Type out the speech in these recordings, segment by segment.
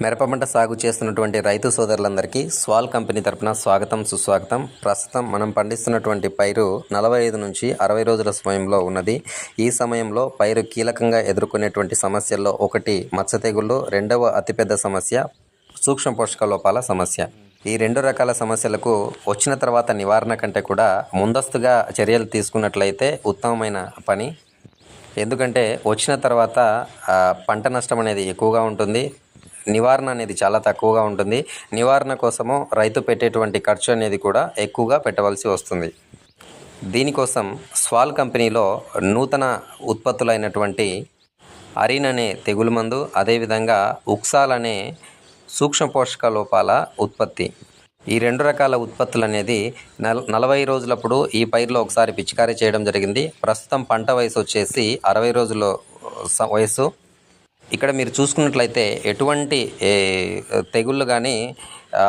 మిరప పంట సాగు చేస్తున్నటువంటి రైతు సోదరులందరికీ స్వాల్ కంపెనీ తరపున స్వాగతం సుస్వాగతం. ప్రస్తుతం మనం పండిస్తున్నటువంటి పైరు 45 నుంచి 60 రోజుల సమయంలో ఉన్నది. ఈ సమయంలో పైరు కీలకంగా ఎదుర్కొనేటువంటి సమస్యల్లో ఒకటి మచ్చ తెగుళ్ళు, రెండవ అతిపెద్ద సమస్య సూక్ష్మ పోషక లోపాల సమస్య. ఈ రెండు రకాల సమస్యలకు వచ్చిన తర్వాత నివారణ కంటే కూడా ముందస్తుగా చర్యలు తీసుకున్నట్లయితే ఉత్తమమైన పని. ఎందుకంటే వచ్చిన తర్వాత పంట నష్టం అనేది ఎక్కువగా ఉంటుంది, నివారణ అనేది చాలా తక్కువగా ఉంటుంది. నివారణ కోసము రైతు పెట్టేటువంటి ఖర్చు అనేది కూడా ఎక్కువగా పెట్టవలసి వస్తుంది. దీనికోసం స్వాల్ కంపెనీలో నూతన ఉత్పత్తులైనటువంటి అరిన్ అనే తెగులు మందు, అదేవిధంగా ఉక్సాల్ అనే సూక్ష్మ పోషక లోపాల ఉత్పత్తి, ఈ రెండు రకాల ఉత్పత్తులు అనేది 40 రోజులప్పుడు ఈ పైరులో ఒకసారి పిచికారీ చేయడం జరిగింది. ప్రస్తుతం పంట వయసు వచ్చేసి 60 రోజుల వయసు. ఇక్కడ మీరు చూసుకున్నట్లయితే ఎటువంటి తెగుళ్ళు కానీ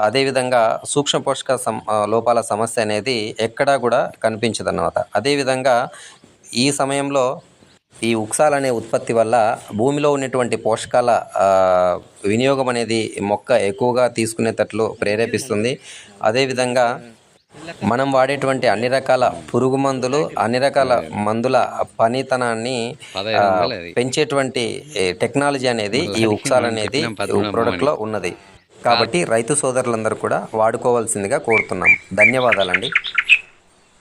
అదేవిధంగా సూక్ష్మ పోషక లోపాల సమస్య అనేది ఎక్కడా కూడా కనిపించదన్నమాట. అదేవిధంగా ఈ సమయంలో ఈ ఉక్సాల్ అనే ఉత్పత్తి వల్ల భూమిలో ఉన్నటువంటి పోషకాల వినియోగం అనేది మొక్క ఎక్కువగా తీసుకునేటట్లు ప్రేరేపిస్తుంది. అదేవిధంగా మనం వాడేటువంటి అన్ని రకాల పురుగు మందులు, అన్ని రకాల మందుల పనితనాన్ని పెంచేటువంటి టెక్నాలజీ అనేది ఈ ఉక్సాల్ అనేది ప్రోడక్ట్లో ఉన్నది. కాబట్టి రైతు సోదరులందరూ కూడా వాడుకోవాల్సిందిగా కోరుతున్నాం. ధన్యవాదాలండి.